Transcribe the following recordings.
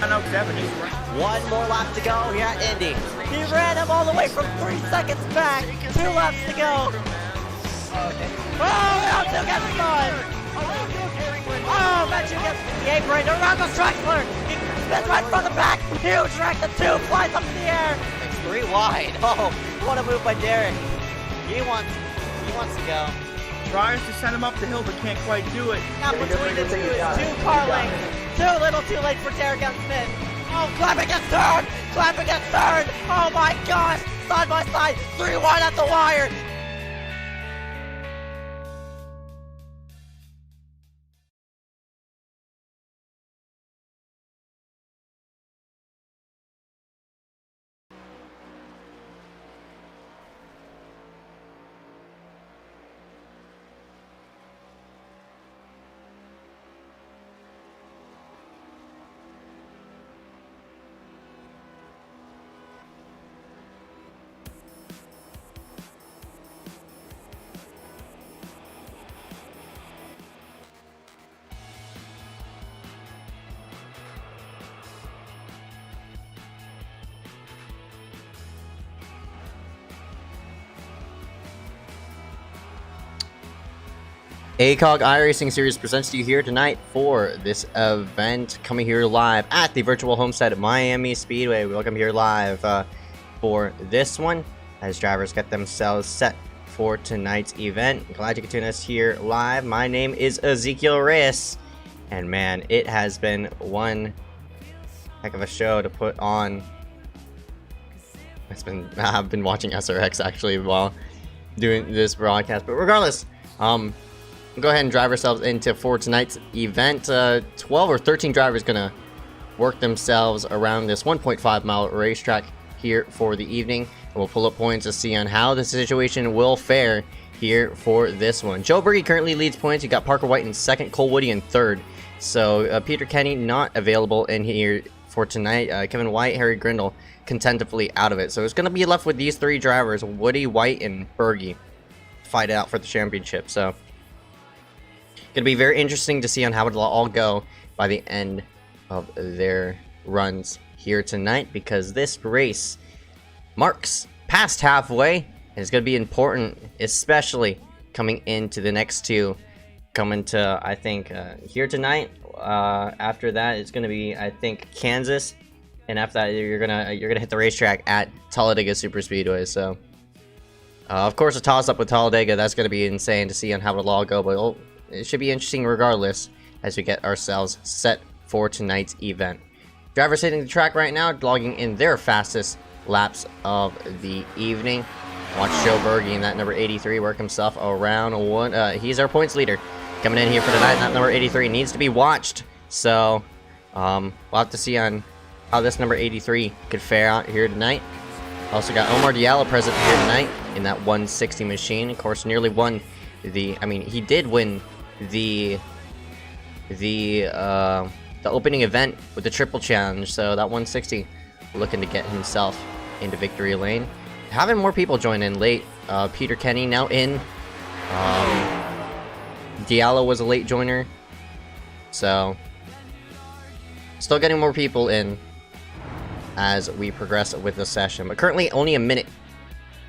One more lap to go here at Indy. He ran him all the way from 3 seconds back. 2 laps to go. Oh, Alto gets spun. Oh, Matthew gets the apron around the Strexler. He spins right from the back. Huge wreck. The 2 flies up in the air. It's 3 wide. Oh, what a move by Derek. He wants to go. Tries to send him up the hill, but can't quite do it. Now between the 2 car lengths. Too little too late for Derek on Smith. Oh, clapping gets third! Clapping gets third! Oh my gosh! Side by side, 3 wide at the wire! ACOG iRacing Series presents to you here tonight for this event, coming here live at the virtual Homestead-Miami Speedway. We welcome here live for this one as drivers get themselves set for tonight's event. Glad you could tune us here live. My name is Ezekiel Reyes, and man, it has been one heck of a show to put on. I've been watching SRX actually while doing this broadcast, but regardless, go ahead and drive ourselves into for tonight's event. 12 or 13 drivers gonna work themselves around this 1.5 mile racetrack here for the evening, and we'll pull up points to see on how the situation will fare here for this one. Joe Berge currently leads points. You got Parker White in second, Cole Woody in third. So Peter Kenny not available in here for tonight. Kevin White, Harry Grindle contentively out of it. So it's gonna be left with these 3 drivers, Woody, White, and Berge, fight it out for the championship. So gonna be very interesting to see on how it'll all go by the end of their runs here tonight, because this race marks past halfway and it's gonna be important, especially coming into the next 2, coming to I think here tonight. After that, it's gonna be I think Kansas, and after that you're gonna hit the racetrack at Talladega Superspeedway. So of course a toss up with Talladega, that's gonna be insane to see on how it'll all go, but it should be interesting regardless as we get ourselves set for tonight's event. Drivers hitting the track right now, logging in their fastest laps of the evening. Watch Joe Berge in that number 83 work himself around one. He's our points leader coming in here for tonight. That number 83 needs to be watched. So we'll have to see on how this number 83 could fare out here tonight. Also got Omar Diallo present here tonight in that 160 machine. Of course, nearly won the. I mean, he did win the opening event with the triple challenge, so that 160 looking to get himself into victory lane. Having more people join in late. Peter Kenny now in. Diallo was a late joiner, so still getting more people in as we progress with the session, but currently only a minute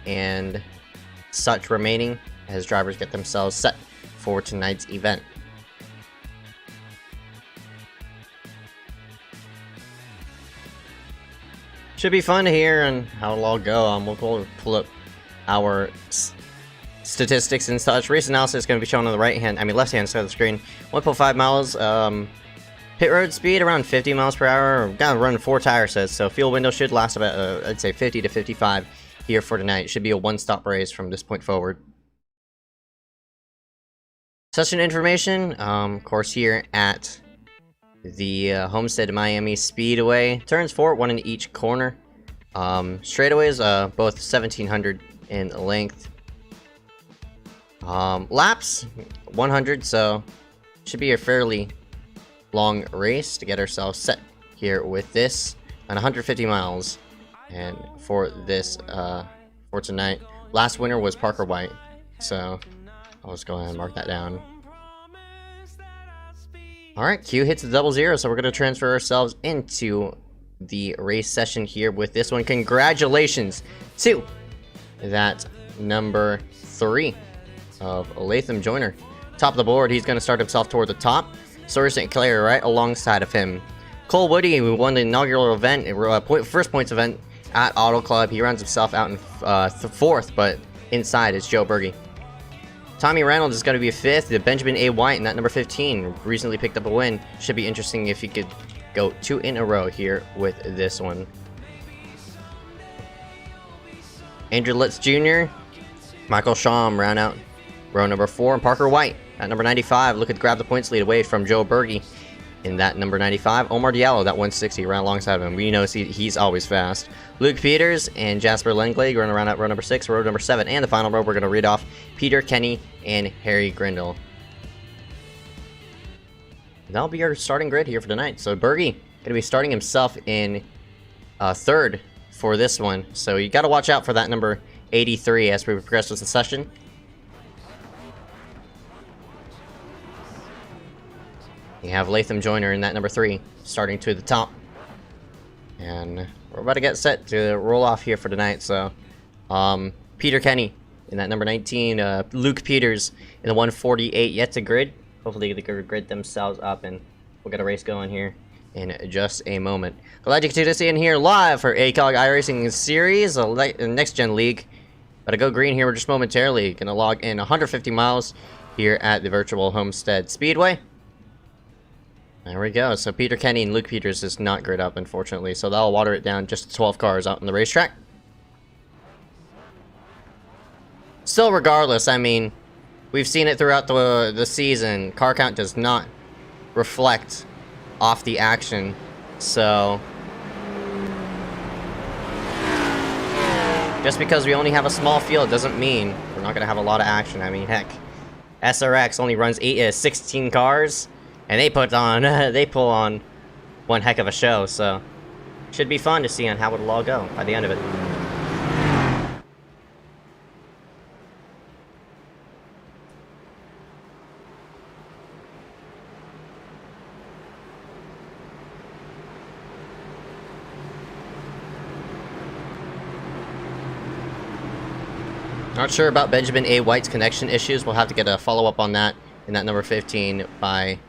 and such remaining as drivers get themselves set for tonight's event. Should be fun to hear and how it'll all go. We'll pull up our statistics and such. Race analysis is going to be shown on the left-hand side of the screen. 1.5 miles. Pit road speed around 50 miles per hour. We're gonna run 4 tire sets, so fuel window should last about I'd say 50 to 55 here for tonight. Should be a one-stop race from this point forward. Session information, of course, here at the Homestead-Miami Speedway. Turns 4, 1 in each corner. Straightaways, both 1700 in length. Laps, 100, so should be a fairly long race to get ourselves set here with this. And 150 miles. And for this, for tonight, last winner was Parker White. So I'll just go ahead and mark that down. All right, Q hits the 00, so we're going to transfer ourselves into the race session here with this one. Congratulations to that number 3 of Latham Joyner. Top of the board, he's going to start himself toward the top. Sawyer St. Clair right alongside of him. Cole Woody, who won the inaugural event, first points event at Auto Club. He runs himself out in 4th, but inside is Joe Berge. Tommy Reynolds is going to be 5th. Benjamin A. White in that number 15 recently picked up a win. Should be interesting if he could go 2 in a row here with this one. Andrew Litz Jr., Michael Schaum round out row number 4, and Parker White at number 95 looking to grab the points lead away from Joe Berge in that number 95. Omar Diallo, that 160, right alongside of him. We know he's always fast. Luke Peters and Jasper Lengleg running around at row number 6, row number 7, and the final row we're going to read off Peter Kenny and Harry Grindle. That'll be our starting grid here for tonight. So Berge going to be starting himself in 3rd for this one. So you got to watch out for that number 83 as we progress with the session. You have Latham Joyner in that number 3, starting to the top. And we're about to get set to roll off here for tonight, so... Peter Kenny in that number 19, Luke Peters in the 148 yet to grid. Hopefully they can grid themselves up, and we'll get a race going here in just a moment. Glad you continue to see in here live for ACOG iRacing Series, the Next Gen League. Gotta go green here just momentarily. Gonna log in 150 miles here at the virtual Homestead Speedway. There we go. So Peter Kenny and Luke Peters is not grid up, unfortunately. So that'll water it down just to 12 cars out on the racetrack. Still, regardless, I mean, we've seen it throughout the season. Car count does not reflect off the action. So just because we only have a small field doesn't mean we're not going to have a lot of action. I mean, heck, SRX only runs 16 cars. And they pull on one heck of a show, so should be fun to see on how it'll all go by the end of it. Not sure about Benjamin A. White's connection issues. We'll have to get a follow-up on that in that number 15 by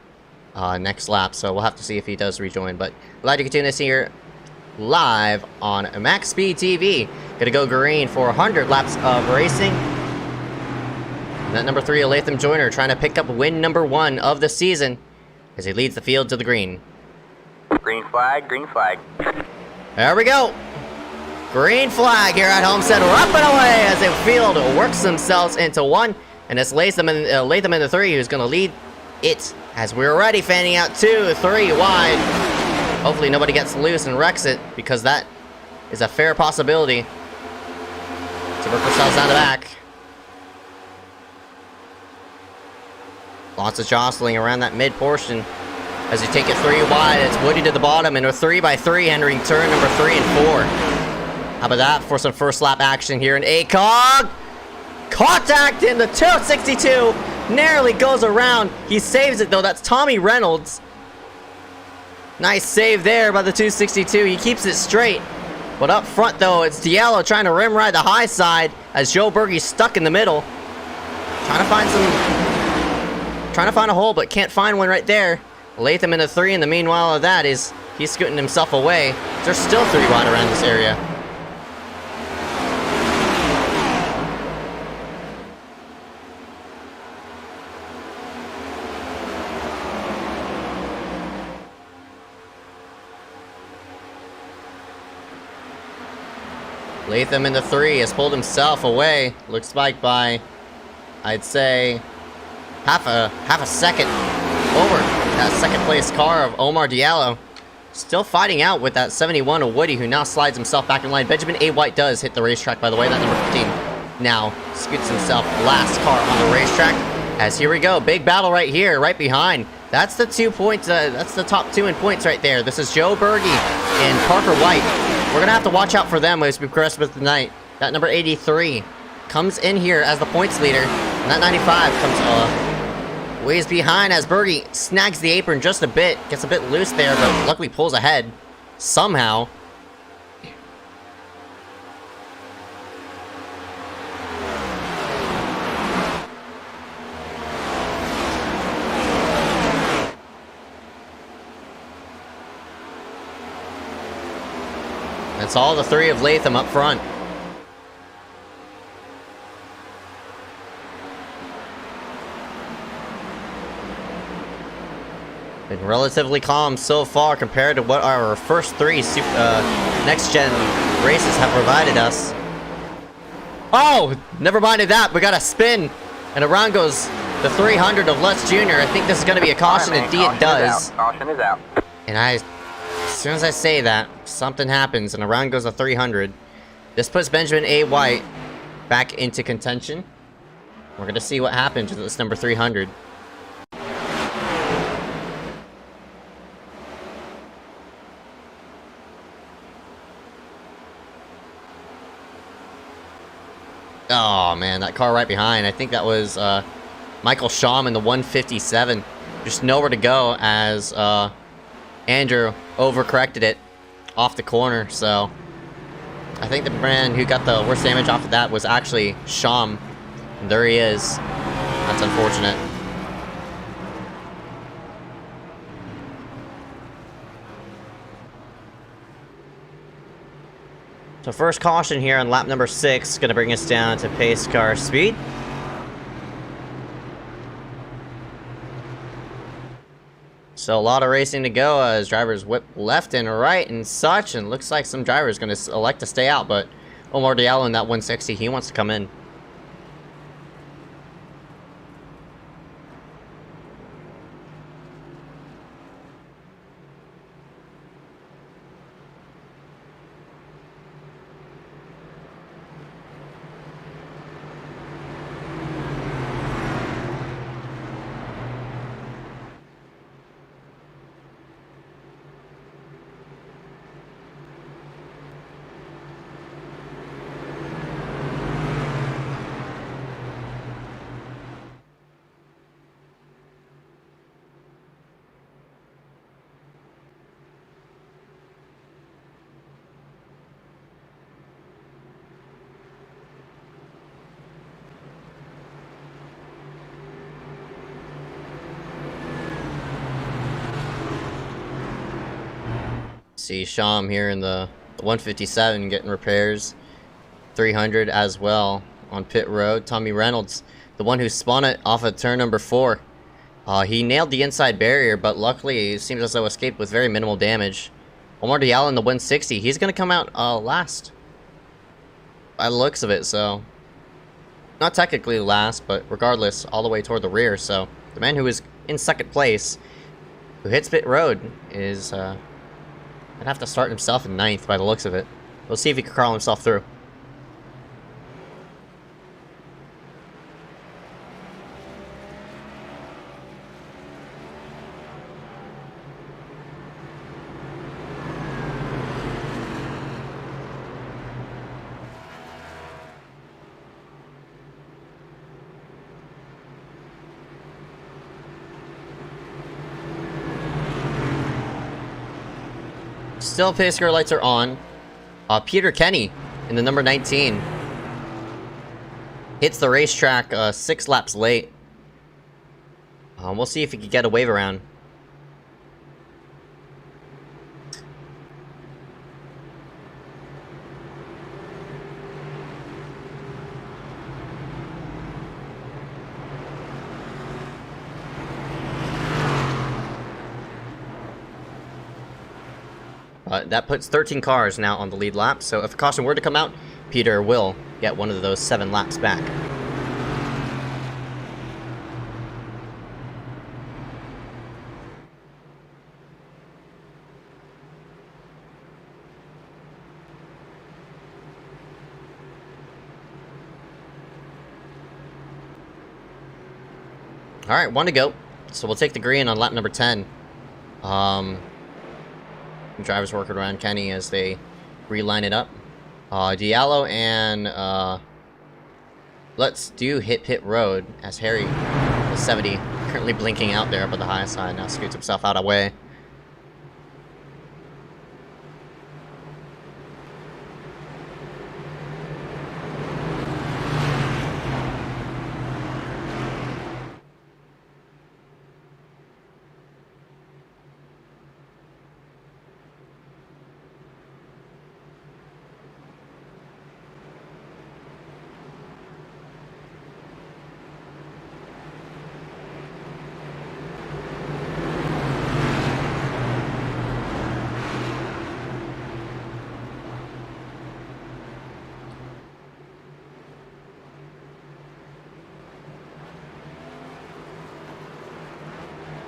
next lap, so we'll have to see if he does rejoin. But glad to continue this here live on MaxspeedTV. Gonna go green for 100 laps of racing. And that number 3, Latham Joyner, trying to pick up win number 1 of the season as he leads the field to the green. Green flag, green flag. There we go. Green flag here at Homestead. We're up and away as the field works themselves into one. And it's Latham in the 3 who's going to lead it as we're already fanning out 2, 3 wide. Hopefully nobody gets loose and wrecks it, because that is a fair possibility. To work ourselves down the back. Lots of jostling around that mid portion as you take it 3 wide. It's Woody to the bottom and a 3x3 entering turn number 3 and 4. How about that for some first lap action here in ACOG? Contact in the 262. Narrowly goes around. He saves it though. That's Tommy Reynolds. Nice save there by the 262. He keeps it straight. But up front though, it's Diallo trying to rim ride the high side as Joe Berge's stuck in the middle. Trying to find a hole, but can't find one right there. Latham in the 3, and the meanwhile of that is he's scooting himself away. There's still 3 wide around this area. Latham in the 3 has pulled himself away. Looks spiked by, I'd say, half a second over that second place car of Omar Diallo. Still fighting out with that 71 of Woody, who now slides himself back in line. Benjamin A. White does hit the racetrack, by the way. That number 15 now scoots himself last car on the racetrack. As here we go, big battle right here, right behind. That's the 2 points. That's the top 2 in points right there. This is Joe Berge and Parker White. We're gonna have to watch out for them as we progress with the night. That number 83 comes in here as the points leader, and that 95 comes Ways behind as Bergie snags the apron just a bit. Gets a bit loose there, but luckily pulls ahead. Somehow. That's all the three of Latham up front. Been relatively calm so far compared to what our first three next-gen races have provided us. Oh! Never minded that. We got a spin. And around goes the 300 of Lutz Jr. I think this is going to be a caution. Right, Indeed it does. Caution is out. And as soon as I say that, something happens, and around goes a 300. This puts Benjamin A. White back into contention. We're going to see what happens with this number 300. Oh man, that car right behind. I think that was Michael Schaum in the 157. Just nowhere to go as Andrew overcorrected it off the corner. So I think the man who got the worst damage off of that was actually Schaum. And there he is. That's unfortunate. So first caution here on lap number 6, going to bring us down to pace car speed. So a lot of racing to go as drivers whip left and right and such, and looks like some drivers going to elect to stay out, but Omar Diallo in that 160, he wants to come in. See Sham here in the 157 getting repairs. 300 as well on pit road. Tommy Reynolds, the one who spun it off of turn number 4. He nailed the inside barrier, but luckily it seems as though escaped with very minimal damage. Omar Diallo in the 160. He's going to come out last by the looks of it, so not technically last, but regardless, all the way toward the rear. So the man who is in second place, who hits pit road, is I'd have to start himself in 9th by the looks of it. We'll see if he can crawl himself through. Still, pace car lights are on. Peter Kenny in the number 19 hits the racetrack 6 laps late. We'll see if he can get a wave around. That puts 13 cars now on the lead lap, so if a caution were to come out, Peter will get one of those 7 laps back. Alright, 1 to go. So we'll take the green on lap number 10. Drivers working around Kenny as they reline it up. Diallo and Let's do hit pit road as Harry, the 70, Currently blinking out there up at the high side. Now scoots himself out of the way.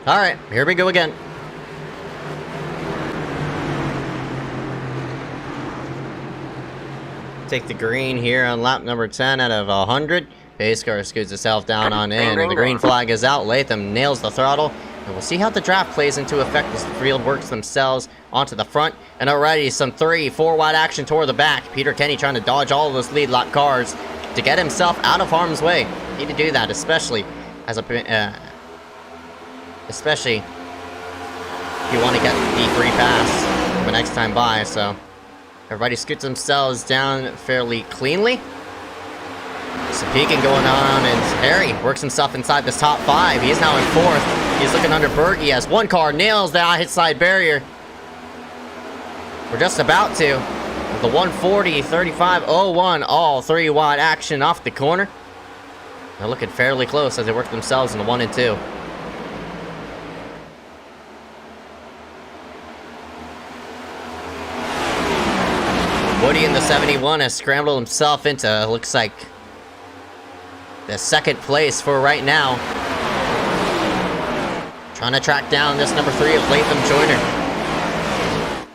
All right, here we go again. Take the green here on lap number 10 out of 100. Pace car scoots itself down on in, and the green flag is out. Latham nails the throttle, and we'll see how the draft plays into effect as the field works themselves onto the front. And already some 3-4 wide action toward the back. Peter Kenny trying to dodge all of those lead lap cars to get himself out of harm's way. Need to do that, especially as a especially if you want to get the free pass the next time by. So everybody scoots themselves down fairly cleanly. Some peeking going on, and Harry works himself inside this top 5. He is now in 4th. He's looking under Bergie as one car nails the hit side barrier. We're just about to. The 140, 35, 01, all 3 wide action off the corner. They're looking fairly close as they work themselves in the 1 and 2. Woody in the 71 has scrambled himself into, looks like, the 2nd place for right now. Trying to track down this number 3 of Latham Joyner.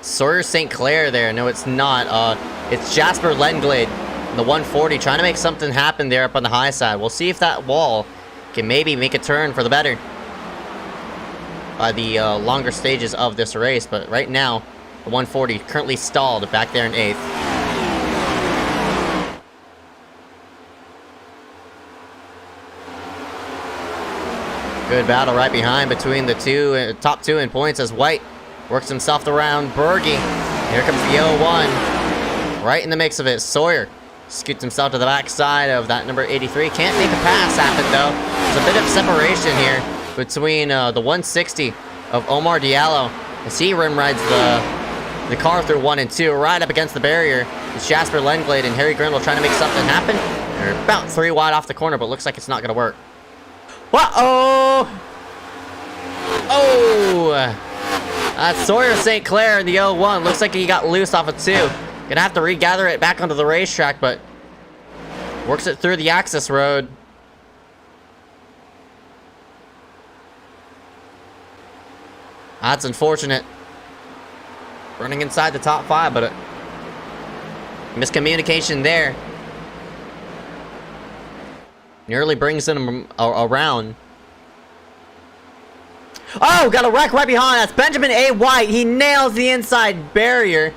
Sawyer St. Clair there. No, it's not. It's Jasper Lenglade, the 140, trying to make something happen there up on the high side. We'll see if that wall can maybe make a turn for the better by the longer stages of this race. But right now, the 140 currently stalled back there in 8th. Good battle right behind between the top 2 in points as White works himself around Bergie. Here comes the 01. Right in the mix of it. Sawyer scoots himself to the backside of that number 83. Can't make a pass happen though. There's a bit of separation here between the 160 of Omar Diallo as he rim rides the car through 1 and 2 right up against the barrier. It's Jasper Lenglade and Harry Grindle trying to make something happen. They're about 3 wide off the corner, but looks like it's not going to work. Uh-oh! Oh! That's Sawyer St. Clair in the 01. Looks like he got loose off of 2. Gonna have to regather it back onto the racetrack, but works it through the access road. That's unfortunate. Running inside the top 5, but miscommunication there. Nearly brings him around. Oh, got a wreck right behind. That's Benjamin A. White. He nails the inside barrier.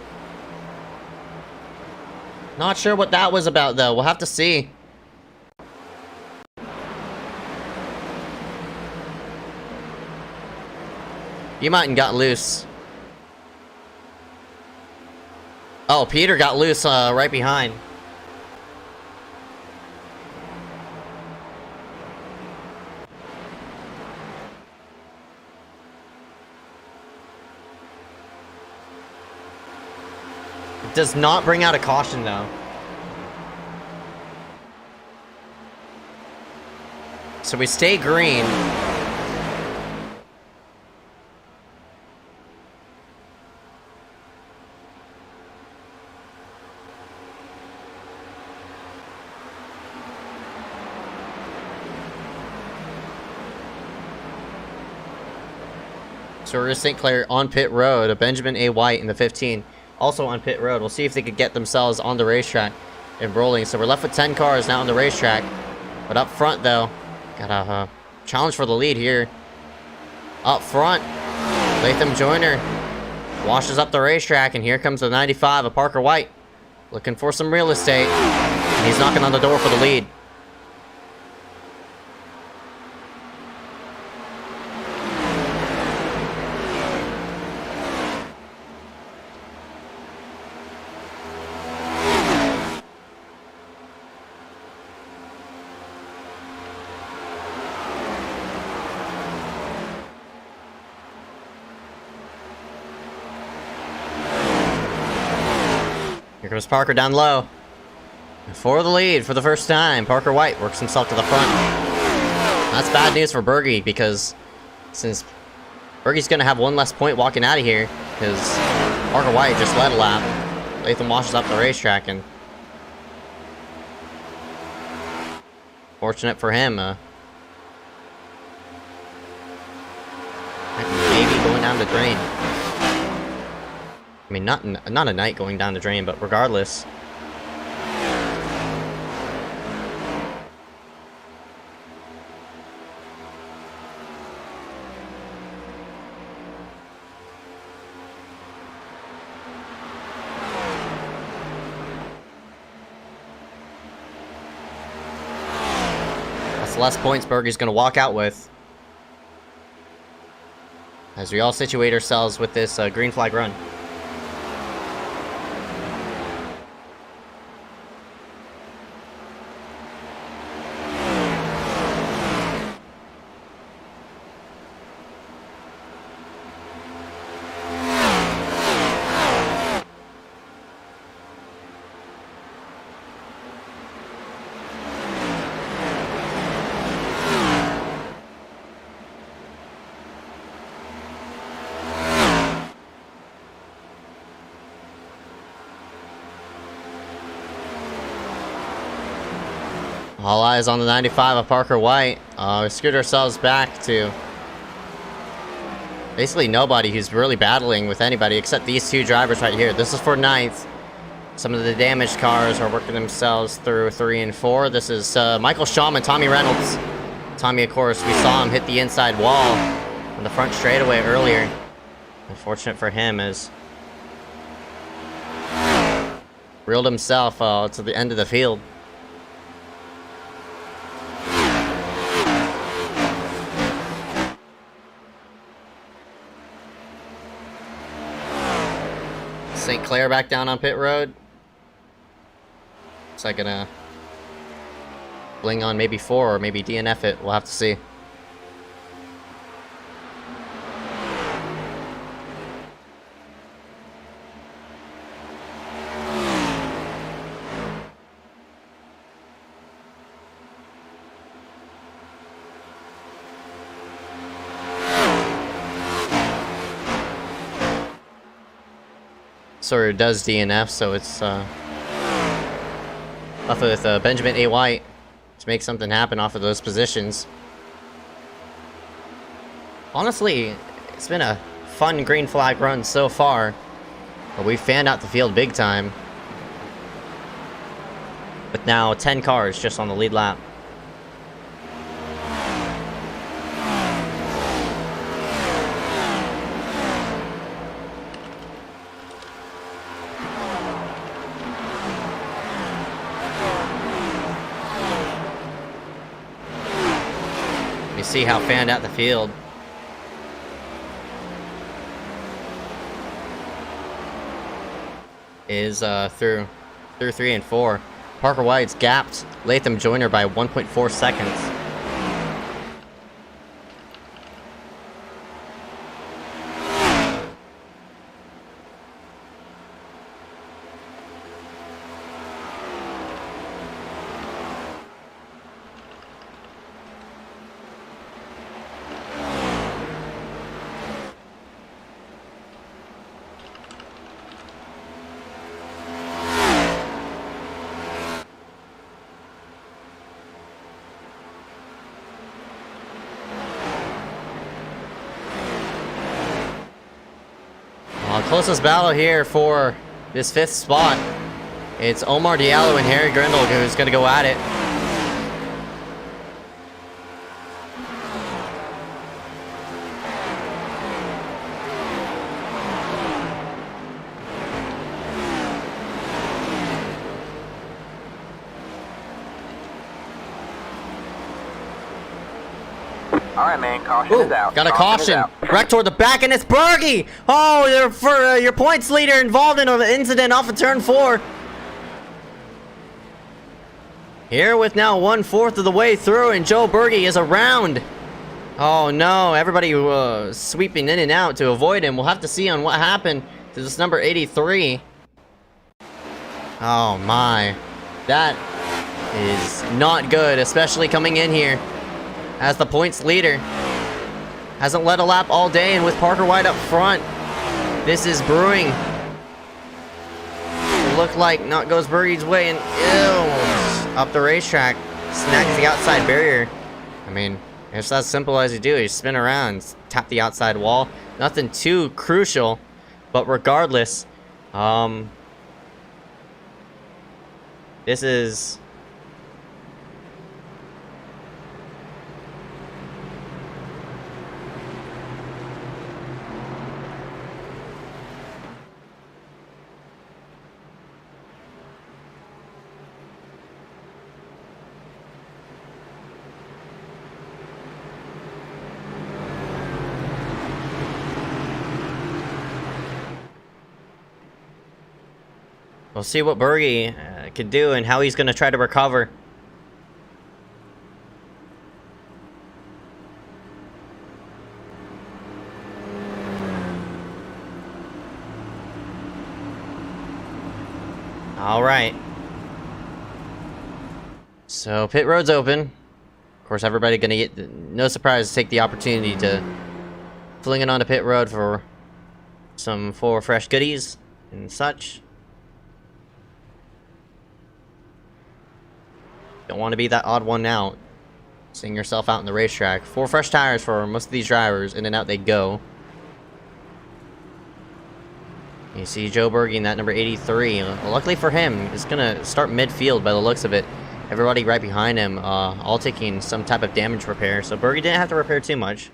Not sure what that was about, though. We'll have to see. You might've got loose. Oh, Peter got loose right behind. It does not bring out a caution, though. So we stay green. Sawyer St. Clair on pit road. A Benjamin A. White in the 15. Also on pit road. We'll see if they could get themselves on the racetrack and rolling. So we're left with 10 cars now on the racetrack. But up front, though, got a challenge for the lead here. Up front, Latham Joyner washes up the racetrack, and here comes the 95 of Parker White. Looking for some real estate. And he's knocking on the door for the lead. comes Parker down low. For the lead for the first time, Parker White works himself to the front. That's bad news for Bergie, because since Bergie's going to have one less point walking out of here, because Parker White just led a lap. Latham washes up the racetrack, and fortunate for him, maybe going down the drain. I mean, not a night going down the drain, but regardless. That's less points Bergie's going to walk out with, as we all situate ourselves with this green flag run. All eyes on the 95 of Parker White. We screwed ourselves back to basically nobody who's really battling with anybody except these two drivers right here. This is for 9th. Some of the damaged cars are working themselves through 3 and 4. This is Michael Schaum and Tommy Reynolds. Tommy, of course, we saw him hit the inside wall on the front straightaway earlier. Unfortunate for him, as reeled himself to the end of the field. St. Clair back down on pit road. Looks like gonna bling on maybe 4 or maybe DNF it. We'll have to see. Sawyer does DNF, so it's off with Benjamin A. White to make something happen off of those positions. Honestly, it's been a fun green flag run so far, but we fanned out the field big time. With now 10 cars just on the lead lap. You see how fanned out the field. Is through 3 and 4. Parker White's gapped Latham Joyner by 1.4 seconds. Closest battle here for this 5th spot. It's Omar Diallo and Harry Grindle who's going to go at it. Alright, man, caution is out. Got a caution. Wreck toward the back, and it's Bergie! Oh, for your points leader involved in an incident off of turn 4. Here with now 1/4 of the way through, and Joe Bergie is around. Oh no, everybody sweeping in and out to avoid him. We'll have to see on what happened to this number 83. Oh my. That is not good, especially coming in here as the points leader. Hasn't led a lap all day, and with Parker White up front, this is brewing. It looked like not goes Birdie's way, and ew, up the racetrack, snags the outside barrier. I mean, it's as simple as you do. You spin around, tap the outside wall. Nothing too crucial, but regardless, this is... We'll see what Berge could do and how he's going to try to recover. All right. So pit road's open. Of course, everybody going to get, no surprise, take the opportunity to fling it onto pit road for some fresh goodies and such. Don't want to be that odd one out, seeing yourself out in the racetrack. 4 fresh tires for most of these drivers, in and out they go. You see Joe Berge in that number 83. Luckily for him, he's gonna start midfield by the looks of it. Everybody right behind him, all taking some type of damage repair, so Berge didn't have to repair too much.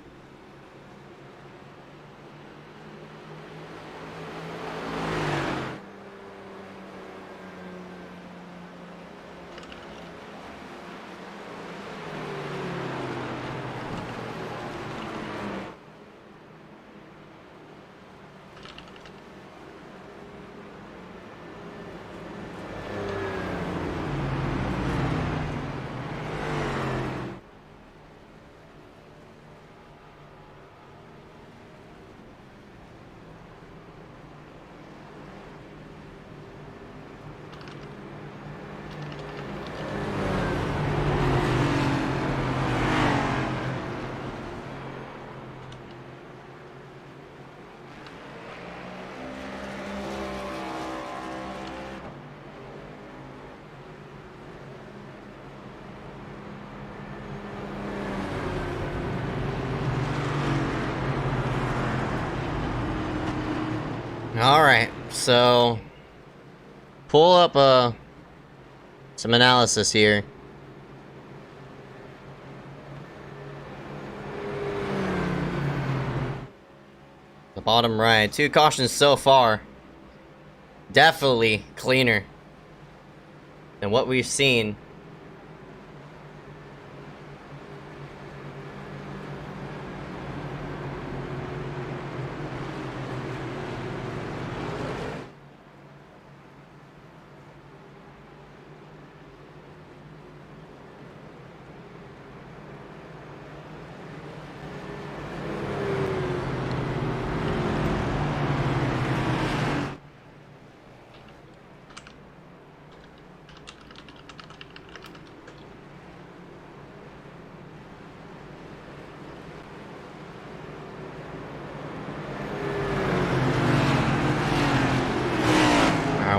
Alright, so pull up some analysis here. The bottom right, 2 cautions so far. Definitely cleaner than what we've seen.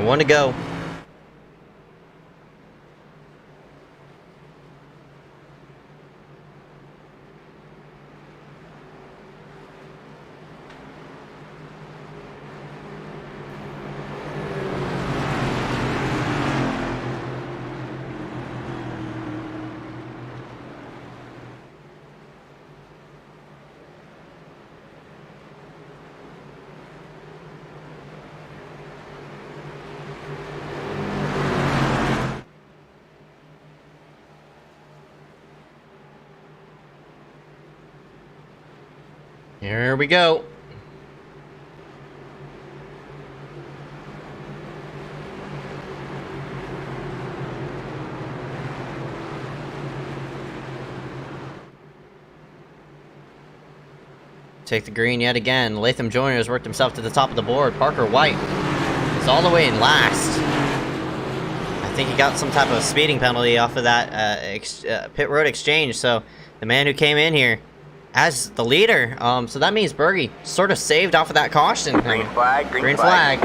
One to go. Here we go. Take the green yet again. Latham Joyner has worked himself to the top of the board. Parker White is all the way in last. think he got some type of speeding penalty off of that pit road exchange. So the man who came in here as the leader, so that means Bergie sort of saved off of that caution. Green flag, Green flag.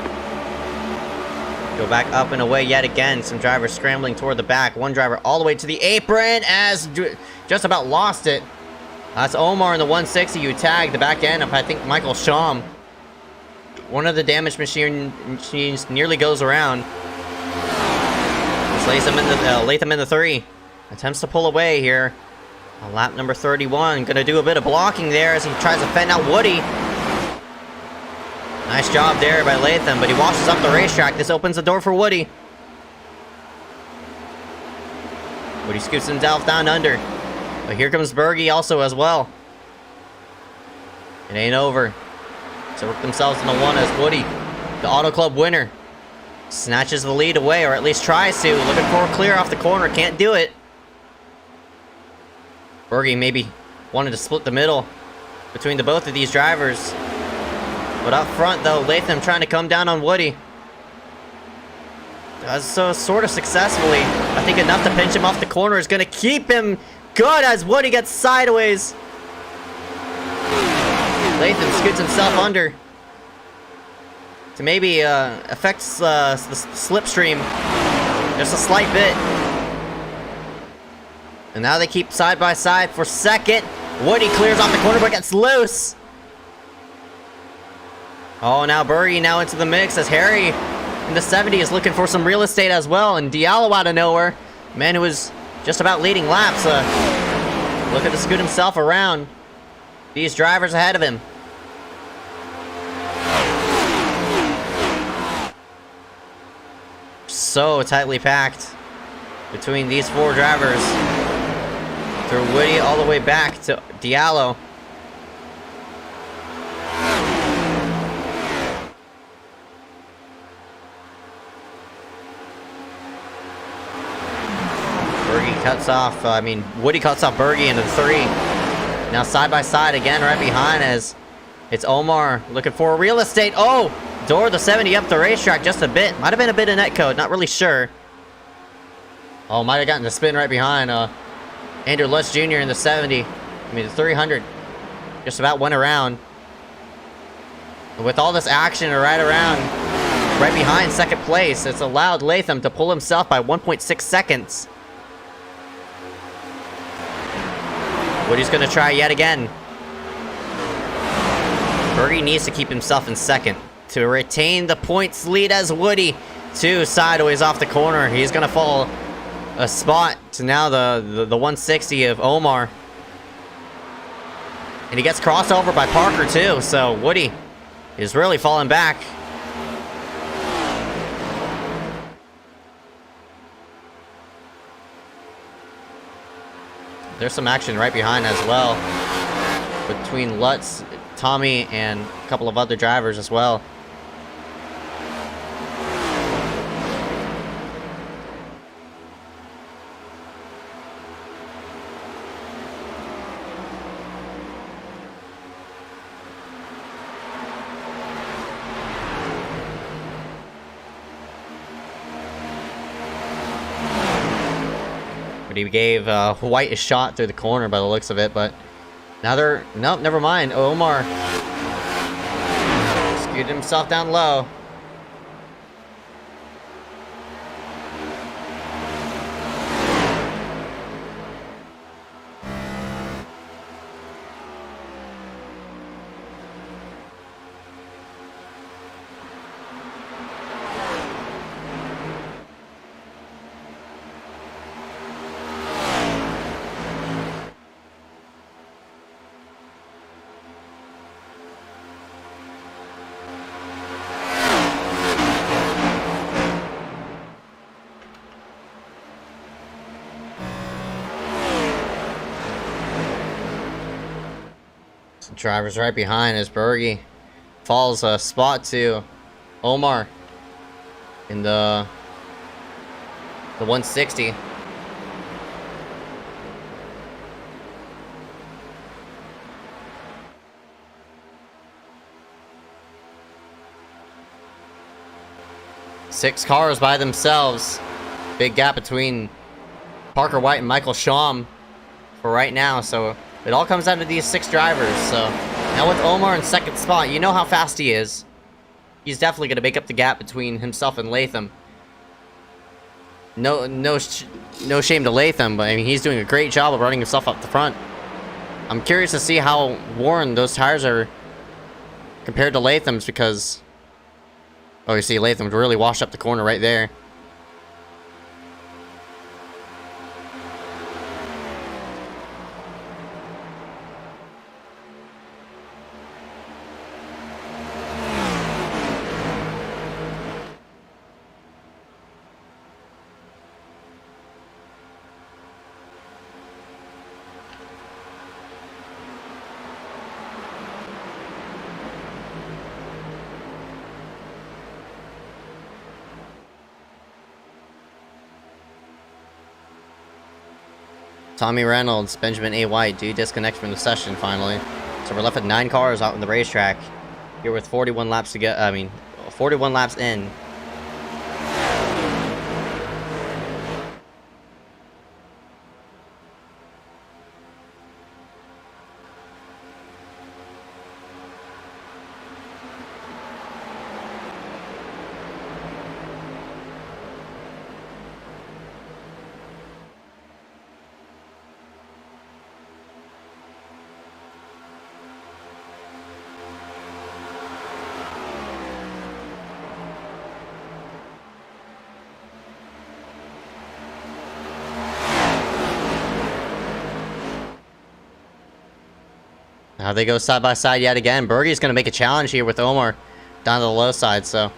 Go back up and away yet again. Some drivers scrambling toward the back. One driver all the way to the apron as just about lost it. That's Omar in the 160 who tagged the back end of, I think, Michael Sham. One of the damage machines nearly goes around. Just Latham in the 3. Attempts to pull away here. On lap number 31. Gonna do a bit of blocking there as he tries to fend out Woody. Nice job there by Latham, but he washes up the racetrack. This opens the door for Woody. Woody scoots himself down under. But here comes Bergie also as well. It ain't over. So work themselves in the one as Woody, the Auto Club winner, snatches the lead away, or at least tries to. Looking for a clear off the corner, can't do it. Bergie maybe wanted to split the middle between the both of these drivers. But up front though, Latham trying to come down on Woody. Does so sort of successfully. I think enough to pinch him off the corner is going to keep him good as Woody gets sideways. Latham scoots himself under to maybe affects the slipstream just a slight bit. And now they keep side by side for second. Woody clears off the corner but gets loose. Oh, now Bergie now into the mix as Harry in the 70 is looking for some real estate as well. And Diallo out of nowhere, man who was just about leading laps, looking to scoot himself around these drivers ahead of him. So tightly packed between these four drivers. Through Woody all the way back to Diallo. Cuts off, Woody cuts off Bergie into the 3. Now side by side again, right behind as it's Omar looking for real estate. Oh, door the 70 up the racetrack just a bit. Might have been a bit of netcode, not really sure. Oh, might have gotten the spin right behind Andrew Lutz Jr. in the 70. The 300 just about went around. With all this action right behind second place, it's allowed Latham to pull himself by 1.6 seconds. Woody's gonna try yet again. Bergie needs to keep himself in second to retain the points lead as Woody, 2 sideways off the corner. He's gonna fall a spot to now the 160 of Omar. And he gets crossed over by Parker too, so Woody is really falling back. There's some action right behind as well between Lutz, Tommy, and a couple of other drivers as well. He gave White a shot through the corner by the looks of it, but now nope, never mind. Omar scooted himself down low. Drivers right behind as Bergie falls a spot to Omar in the 160. Six cars by themselves Big gap between Parker White and Michael Shum for right now. So it all comes down to these 6 drivers. So now with Omar in second spot, you know how fast he is. He's definitely going to make up the gap between himself and Latham. No shame to Latham, but I mean, he's doing a great job of running himself up the front. I'm curious to see how worn those tires are compared to Latham's, because oh, you see Latham's really washed up the corner right there. Tommy Reynolds, Benjamin A. White do disconnect from the session finally. So we're left with 9 cars out on the racetrack here with 41 laps to get. 41 laps in. Now they go side by side yet again. Bergie's going to make a challenge here with Omar down to the low side, so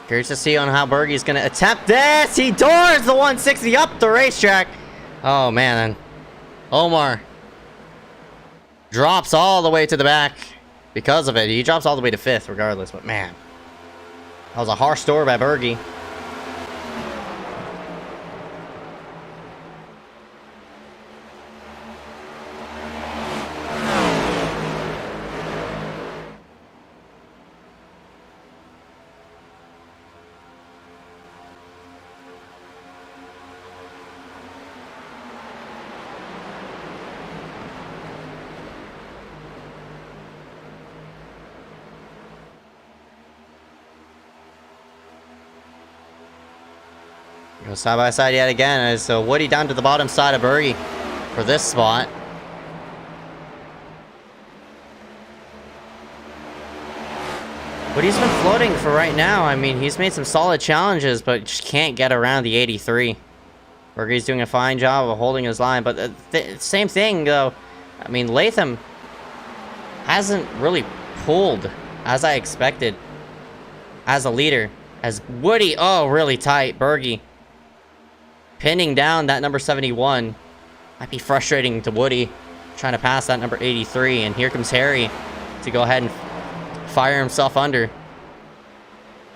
curious to see on how Bergie's going to attempt this. He doors the 160 up the racetrack. Oh, man. Omar drops all the way to the back because of it. He drops all the way to 5th regardless, but man, that was a harsh door by Bergie. Go side by side yet again. So Woody down to the bottom side of Bergie for this spot. Woody's been floating for right now. I mean, he's made some solid challenges, but just can't get around the 83. Bergie's doing a fine job of holding his line, but same thing though. I mean, Latham hasn't really pulled as I expected as a leader. As Woody, oh, really tight. Bergie pinning down that number 71. Might be frustrating to Woody trying to pass that number 83. And here comes Harry to go ahead and fire himself under,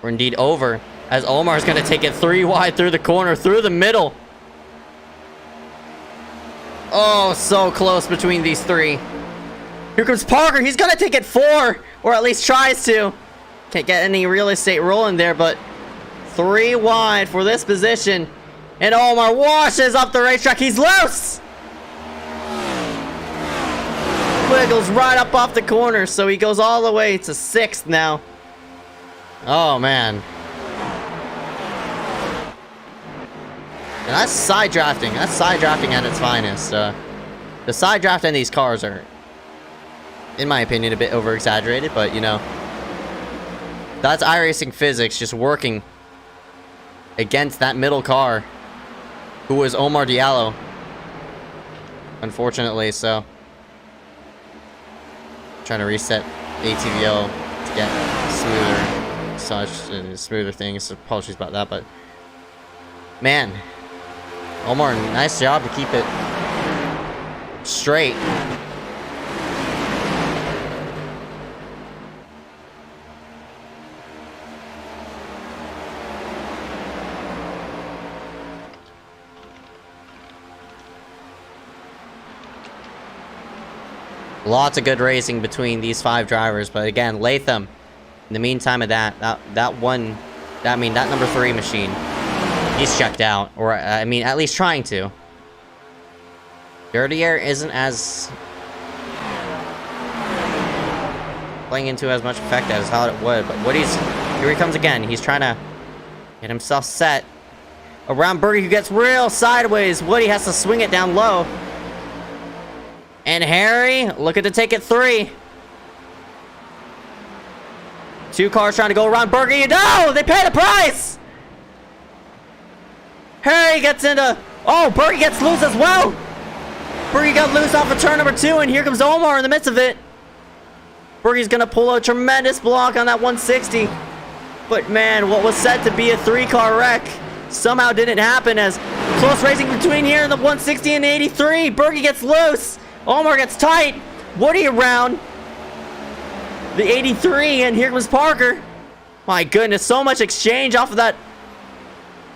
or indeed over, as Omar's going to take it 3 wide through the corner, through the middle. Oh, so close between these 3. Here comes Parker. He's going to take it 4, or at least tries to. Can't get any real estate rolling there, but 3 wide for this position. And Omar washes up the racetrack. He's loose! Wiggles right up off the corner, so he goes all the way to 6th now. Oh, man. And that's side drafting. That's side drafting at its finest. The side draft in these cars are, in my opinion, a bit over-exaggerated, but, you know, that's iRacing physics just working against that middle car, who was Omar Diallo, unfortunately. So trying to reset ATVO to get smoother things. Apologies about that, but man, Omar, nice job to keep it straight. Lots of good racing between these 5 drivers, but again, Latham, in the meantime of that number 3 machine He's checked out, or I mean, at least trying to. Dirty Air isn't as playing into as much effect as how it would, but Woody's here. He comes again. He's trying to get himself set around Bergie, who gets real sideways. Woody has to swing it down low, and Harry looking to take it 3. 2 cars trying to go around Bergie. No, they pay the price. Harry gets into. Oh, Bergie gets loose as well. Bergie got loose off of turn number 2, and here comes Omar in the midst of it. Bergie's gonna pull a tremendous block on that 160. But man, what was set to be a 3-car wreck somehow didn't happen, as close racing between here and the 160 and the 83. Bergie gets loose. Omar gets tight. Woody around the 83, and here comes Parker. My goodness, so much exchange off of that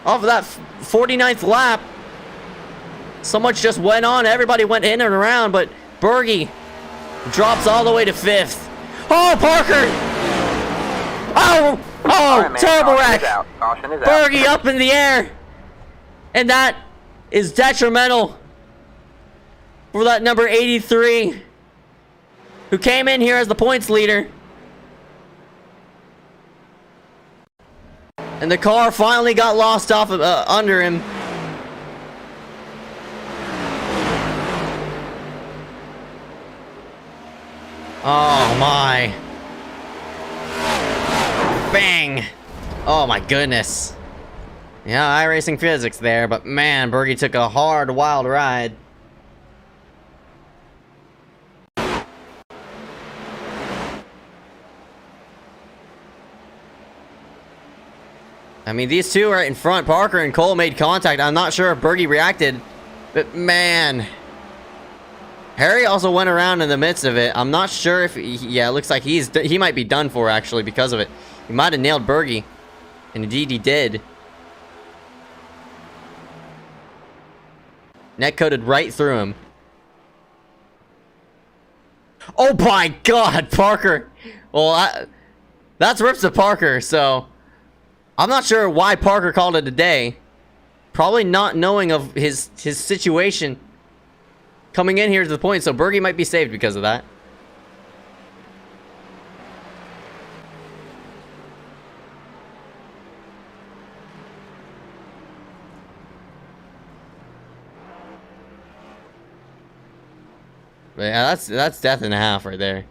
49th lap. So much just went on. Everybody went in and around, but Bergie drops all the way to 5th. Oh, Parker! Oh, Right, terrible wreck. Caution is out. Bergie up in the air. And that is detrimental for that number 83, who came in here as the points leader. And the car finally got lost off of, under him. Oh my. Bang. Oh my goodness. Yeah, iRacing physics there, but man, Bergie took a hard, wild ride. I mean, these two are in front. Parker and Cole made contact. I'm not sure if Bergie reacted, but man. Harry also went around in the midst of it. I'm not sure if yeah, it looks like he might be done for actually because of it. He might have nailed Bergie, and indeed he did. Net coated right through him. Oh my God, Parker. Well, that's rips to Parker. So I'm not sure why Parker called it a day. Probably not knowing of his situation. Coming in here to the point, so Bergie might be saved because of that. But yeah, that's death and a half right there.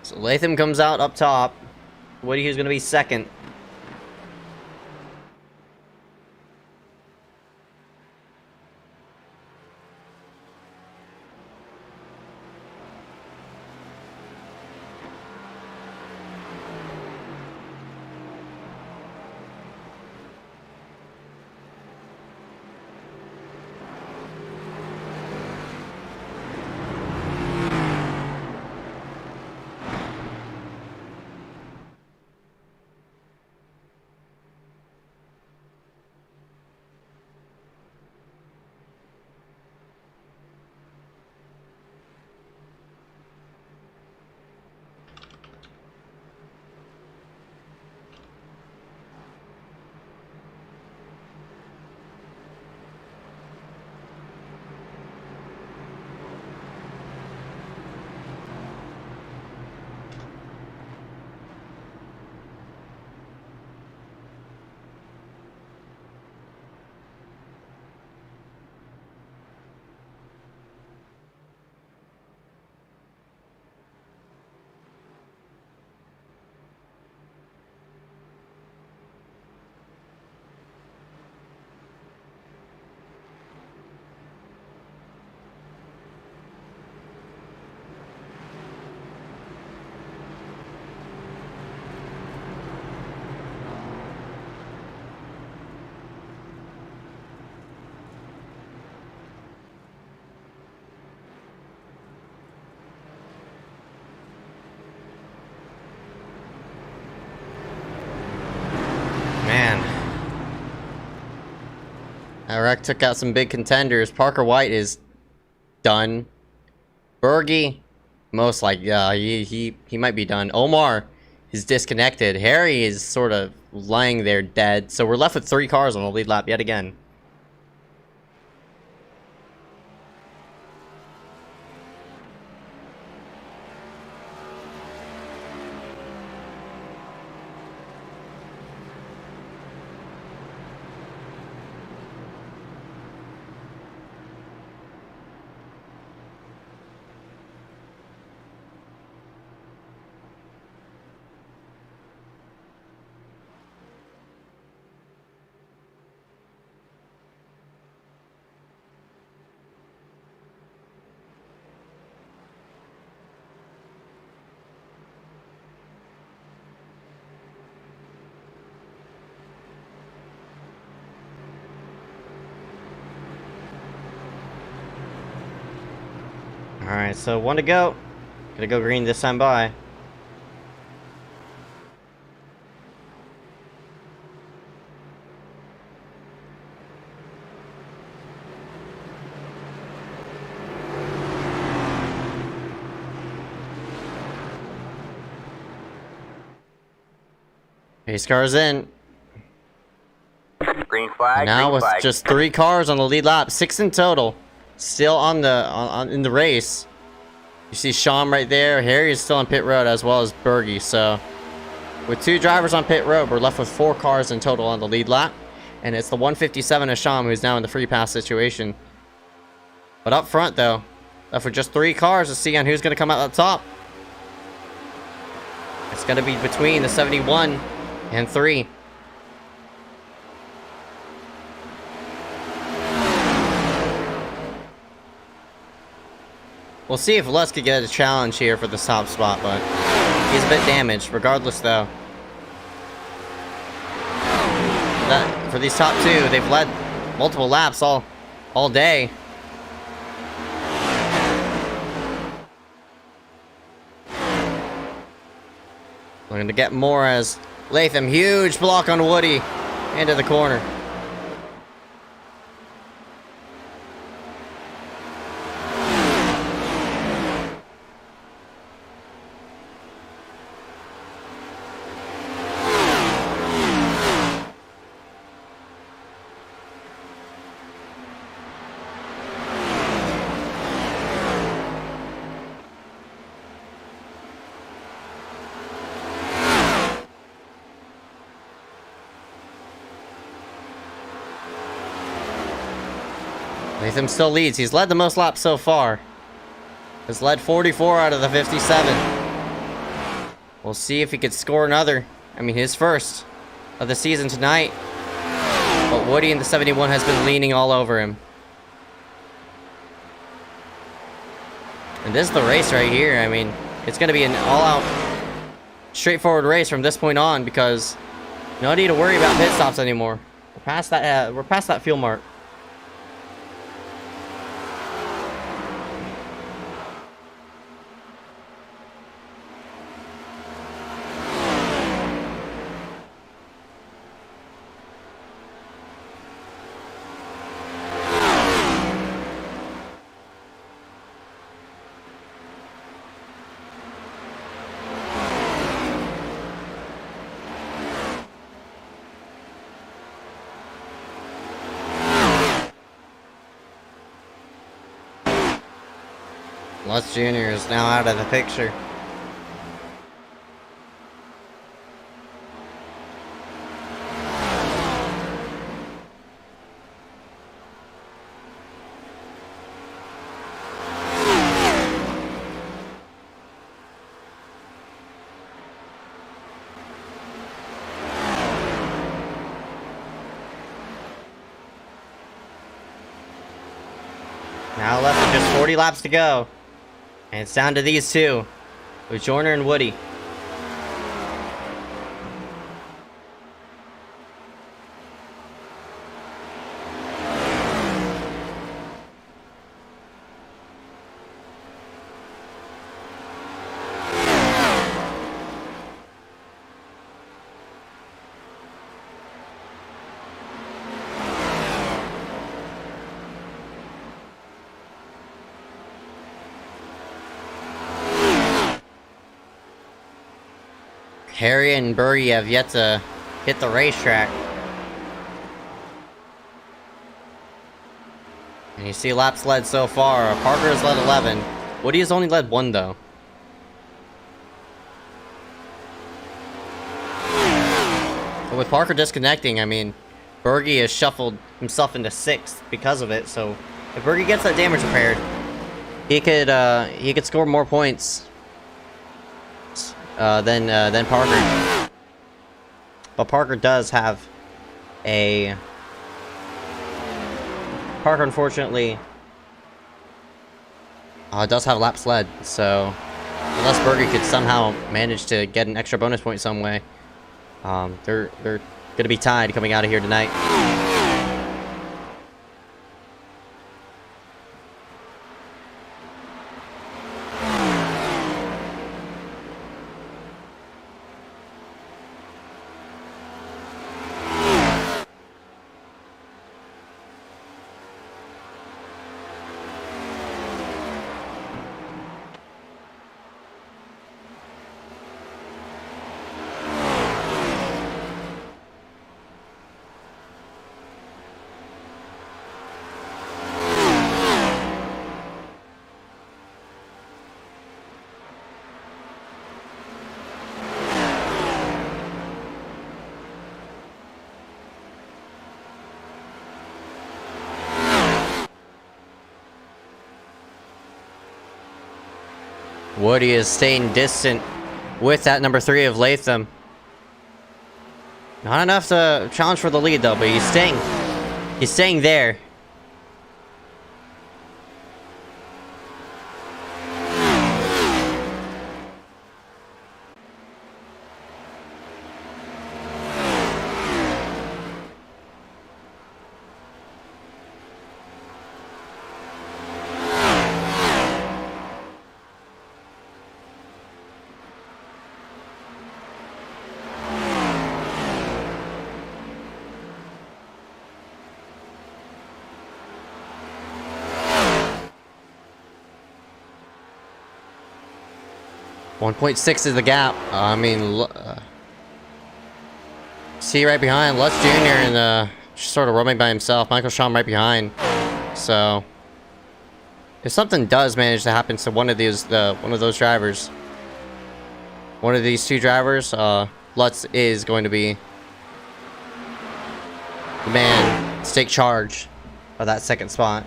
So Latham comes out up top. Woody, who's going to be second. Man. Iraq took out some big contenders. Parker White is done. Bergie, most like, yeah, he might be done. Omar is disconnected. Harry is sort of laying there dead. So we're left with 3 cars on the lead lap yet again. Alright, so 1 to go. Gonna go green this time by. Pace car's in. Green flag. Now green with flag. just 3 cars on the lead lap, 6 in total. Still on the in the race. You see Sean right there. Harry is still on pit road as well as Bergie. So with 2 drivers on pit road, we're left with 4 cars in total on the lead lap. And it's the 157 of Sean who's now in the free pass situation. But up front though, left with just 3 cars to see on who's going to come out on top. It's going to be between the 71 and 3. We'll see if Les could get a challenge here for the top spot, but he's a bit damaged. Regardless, though, that for these top 2, they've led multiple laps all day. We're going to get more as Latham, huge block on Woody into the corner. Latham still leads. He's led the most laps so far. Has led 44 out of the 57. We'll see if he could score another. I mean, his first of the season tonight. But Woody in the 71 has been leaning all over him. And this is the race right here. I mean, it's going to be an all-out, straightforward race from this point on because no need to worry about pit stops anymore. We're past that fuel mark. Les Jr. is now out of the picture. Now left with just 40 laps to go. And it's down to these 2, with Joyner and Woody. Harry and Bergie have yet to hit the racetrack. And you see laps led so far. Parker has led 11. Woody has only led 1 though. But with Parker disconnecting, I mean, Bergie has shuffled himself into 6th because of it. So if Bergie gets that damage repaired, he could score more points than Parker. But Parker does have a... Parker, unfortunately, does have laps led, so unless Bergie could somehow manage to get an extra bonus point some way, they're going to be tied coming out of here tonight. Woody is staying distant with that number 3 of Latham. Not enough to challenge for the lead though, but he's staying there. .6 is the gap. I mean, see right behind Lutz Jr. and just sort of roaming by himself. Michael Schaum right behind. So if something does manage to happen to one of those drivers, one of these 2 drivers, Lutz is going to be the man to take charge of that 2nd spot.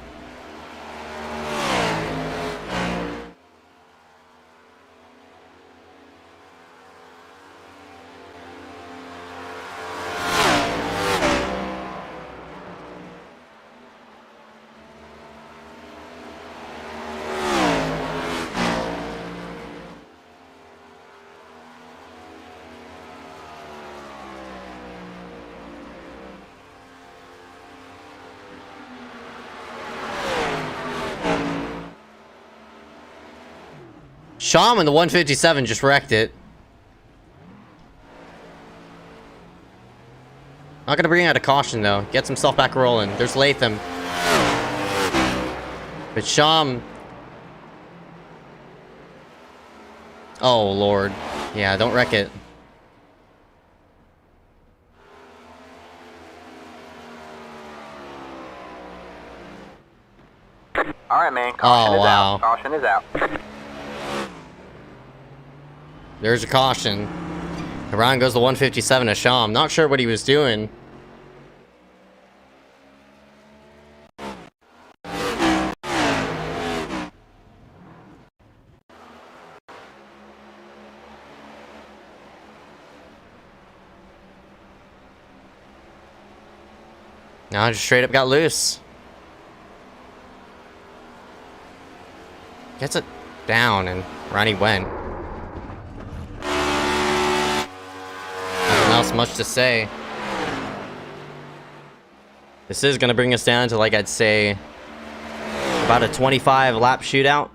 Schaum in the 157 just wrecked it. Not gonna bring out a caution though. Gets himself back rolling. There's Latham. But Schaum... Oh, Lord. Yeah, don't wreck it. Alright, man. Caution is wow. out. Caution is out. There's a caution. Around goes the 157 to Schaum. Not sure what he was doing. Now just straight up got loose. Gets it down and Ronnie went. Nothing else much to say. This is gonna bring us down to, like, I'd say about a 25 lap shootout.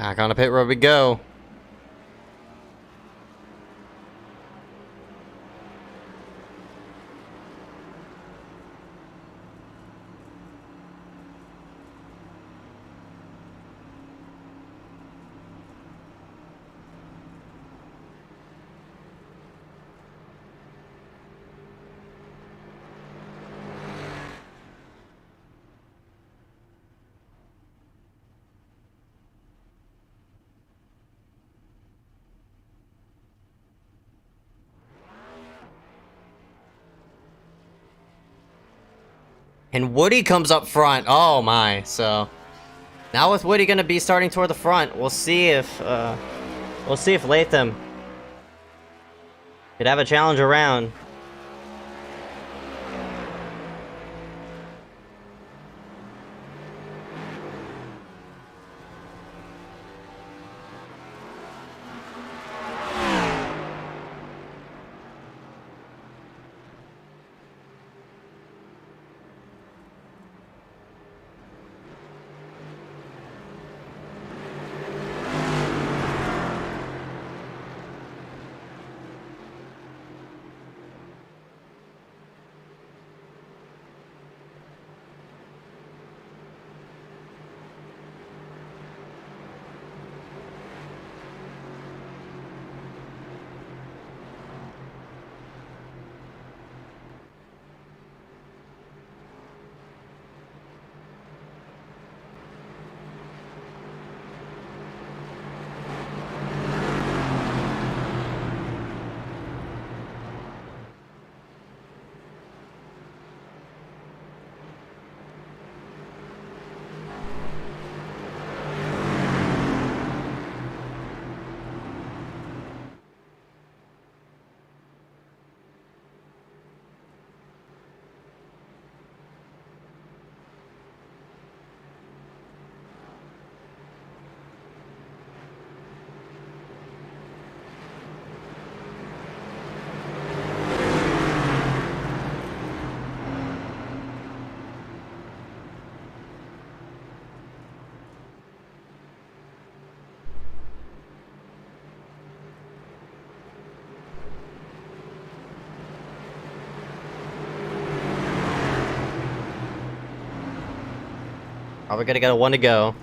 Back on the pit road we go. And Woody comes up front. Oh my. So now with Woody gonna be starting toward the front, we'll see if Latham could have a challenge around. Probably gonna get a 1 to go.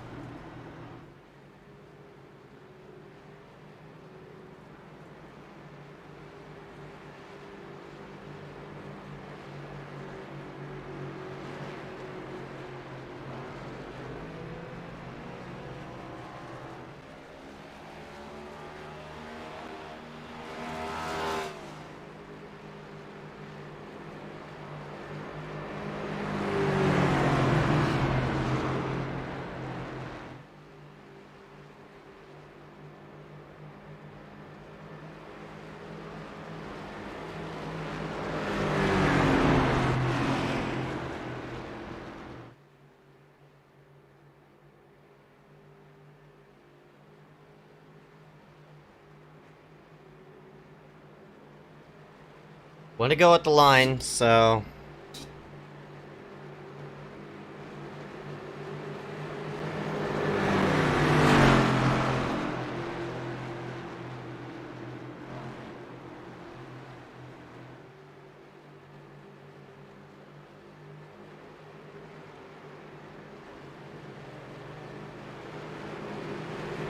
Want to go at the line, so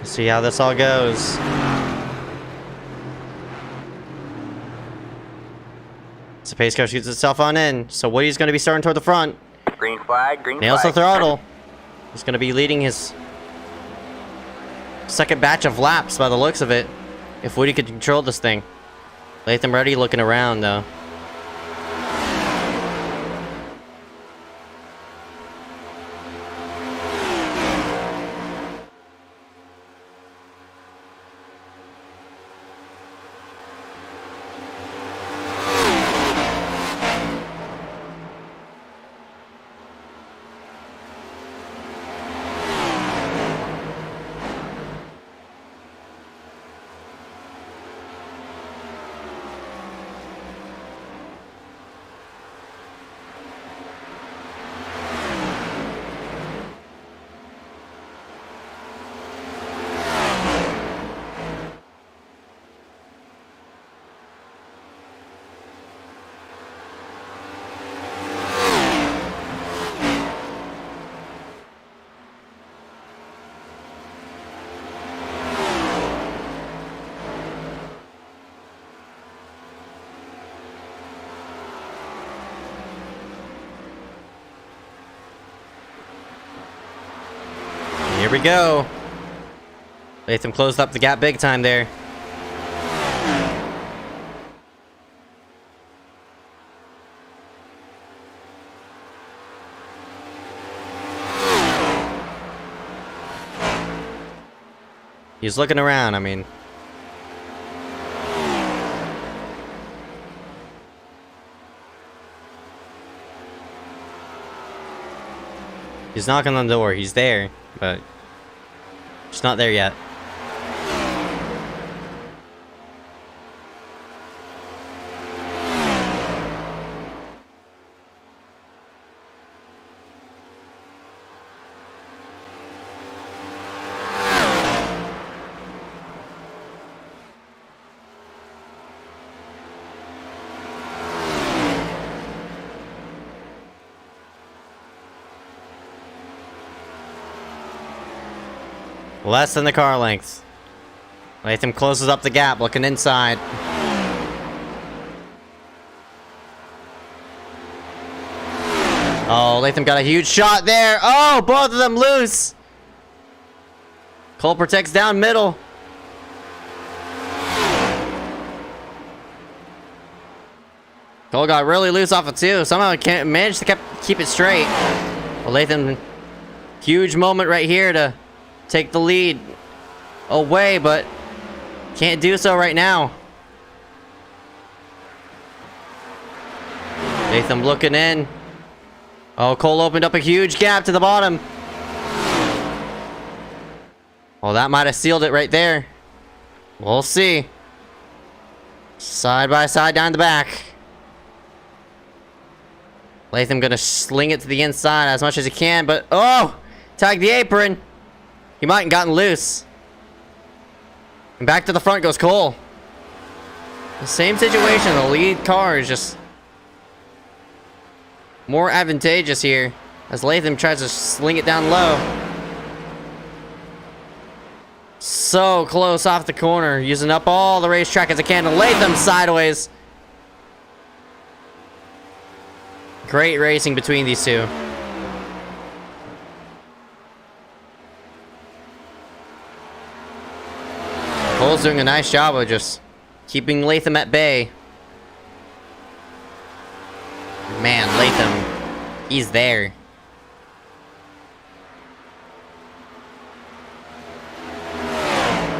see how this all goes. So pace car shoots itself on in. So Woody's going to be starting toward the front. Green flag, green Nails the flag. throttle. He's going to be leading his second batch of laps by the looks of it. If Woody could control this thing. Latham ready looking around though. Here we go. Latham closed up the gap big time there. He's looking around, I mean. He's knocking on the door. He's there, but he's not there yet. Less than the car length. Latham closes up the gap, looking inside. Oh, Latham got a huge shot there. Oh, both of them loose. Cole protects down middle. Cole got really loose off of two. Somehow he can't manage to keep it straight. Well, Latham, huge moment right here to take the lead away, but can't do so right now. Latham looking in. Oh, Cole opened up a huge gap to the bottom. Well, that might have sealed it right there. We'll see. Side by side down the back. Latham gonna sling it to the inside as much as he can, but oh! Tag the apron. He might have gotten loose. And back to the front goes Cole. The same situation. The lead car is just more advantageous here as Latham tries to sling it down low. So close off the corner, using up all the racetrack as it can. And Latham sideways. Great racing between these two. Cole's doing a nice job of just keeping Latham at bay. Man, Latham, he's there.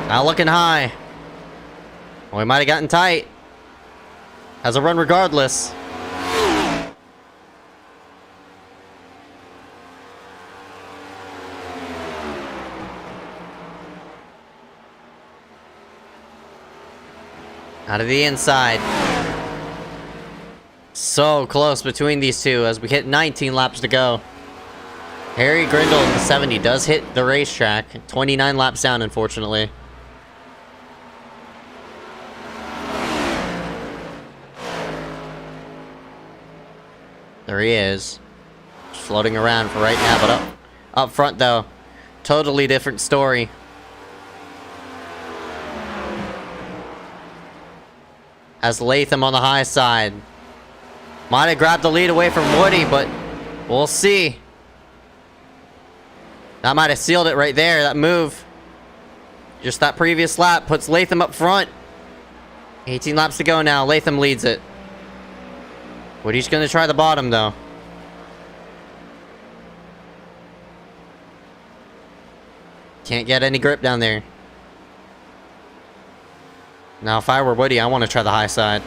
Not looking high. Well, he might have gotten tight. Has a run regardless. Out of the inside. So close between these two as we hit 19 laps to go. Harry Grindle in the 70 does hit the racetrack. 29 laps down, unfortunately. There he is. Floating around for right now, but up front though, totally different story. As Latham on the high side. Might have grabbed the lead away from Woody, but we'll see. That might have sealed it right there, that move. Just that previous lap puts Latham up front. 18 laps to go now. Latham leads it. Woody's going to try the bottom, though. Can't get any grip down there. Now, if I were Woody, I want to try the high side.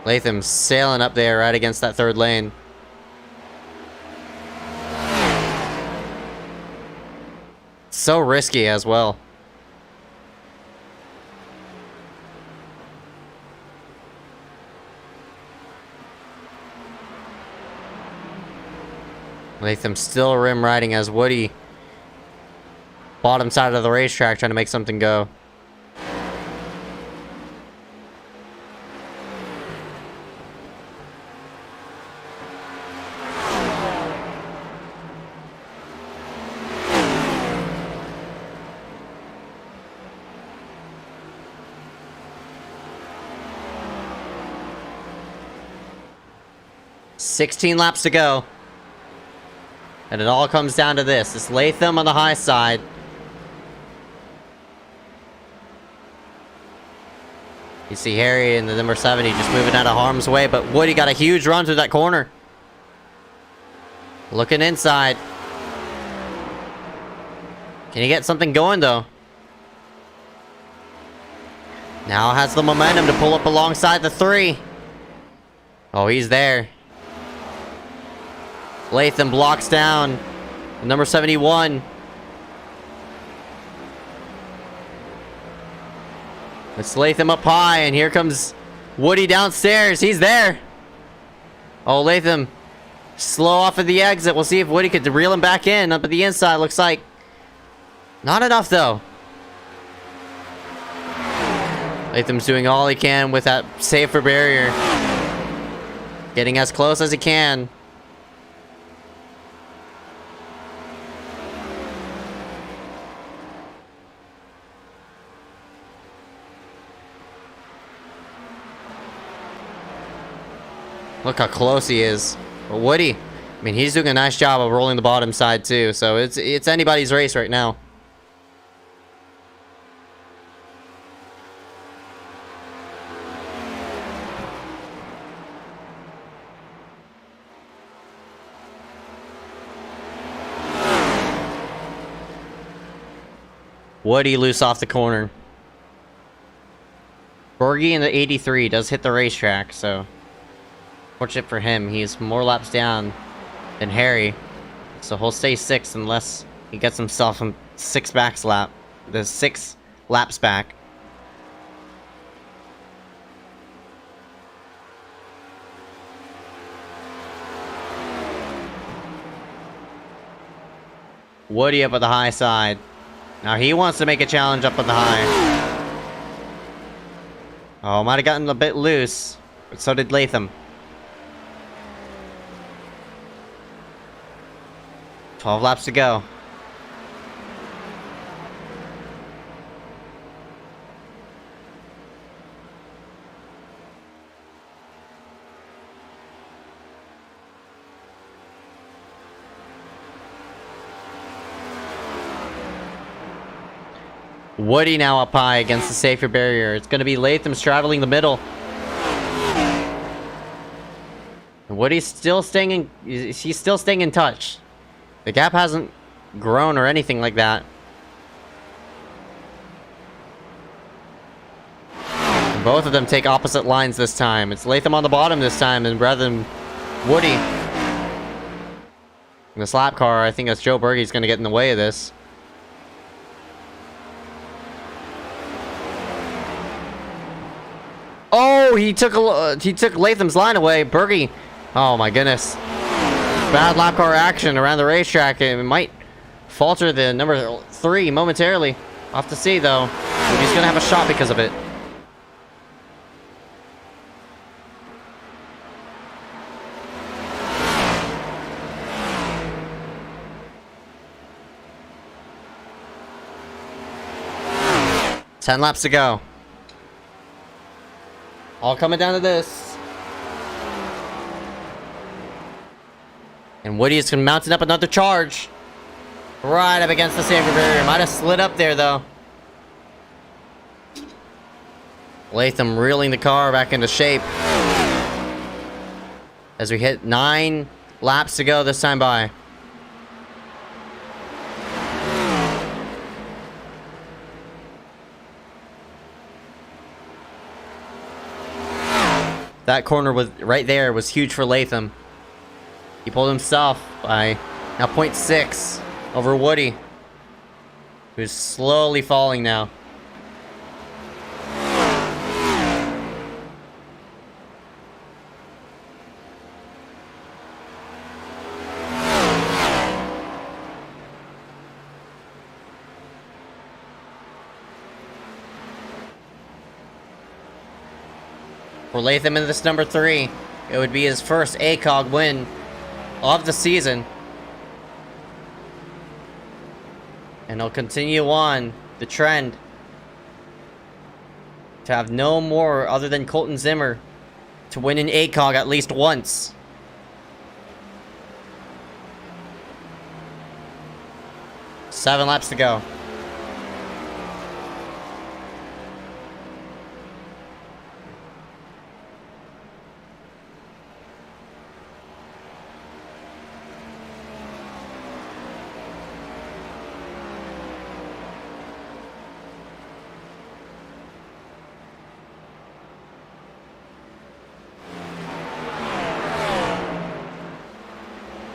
Latham's sailing up there right against that third lane. So risky as well. Latham still rim riding as Woody bottom side of the racetrack trying to make something go. $16 laps to go. And it all comes down to this. It's Latham on the high side. You see Harry in the number 70 just moving out of harm's way, but Woody got a huge run through that corner. Looking inside. Can he get something going, though? Now has the momentum to pull up alongside the 3. Oh, he's there. Latham blocks down the number 71. It's Latham up high, and here comes Woody downstairs. He's there. Oh, Latham slow off at the exit. We'll see if Woody could reel him back in. Up at the inside, looks like not enough, though. Latham's doing all he can with that safer barrier. Getting as close as he can. Look how close he is. But Woody, I mean, he's doing a nice job of rolling the bottom side too. So it's anybody's race right now. Woody loose off the corner. Bergie in the 83 does hit the racetrack, so fortunate for him. He's more laps down than Harry, so he'll stay 6th unless he gets himself a 6 laps back. Woody up at the high side. Now he wants to make a challenge up at the high. Oh, might have gotten a bit loose, but so did Latham. 12 laps to go. Woody now up high against the safer barrier. It's going to be Latham straddling the middle. And Woody's still staying in. He's still staying in touch. The gap hasn't grown or anything like that. And both of them take opposite lines this time. It's Latham on the bottom this time, and rather than Woody. In the slap car, I think that's Joe Bergey's going to get in the way of this. Oh, he took Latham's line away. Bergey. Oh my goodness. Bad lap car action around the racetrack. It might falter the number 3 momentarily. We'll have to see though. He's gonna have a shot because of it. Ten laps to go. All coming down to this. And Woody is mounting up another charge. Right up against the safer barrier. Might have slid up there, though. Latham reeling the car back into shape. As we hit 9 laps to go this time by. That corner was right there was huge for Latham. He pulled himself by now 0.6 over Woody, who's slowly falling now. For Latham in this number 3, it would be his first ACOG win of the season. And he'll continue on the trend to have no more other than Colton Zimmer to win an ACOG at least once. 7 laps to go.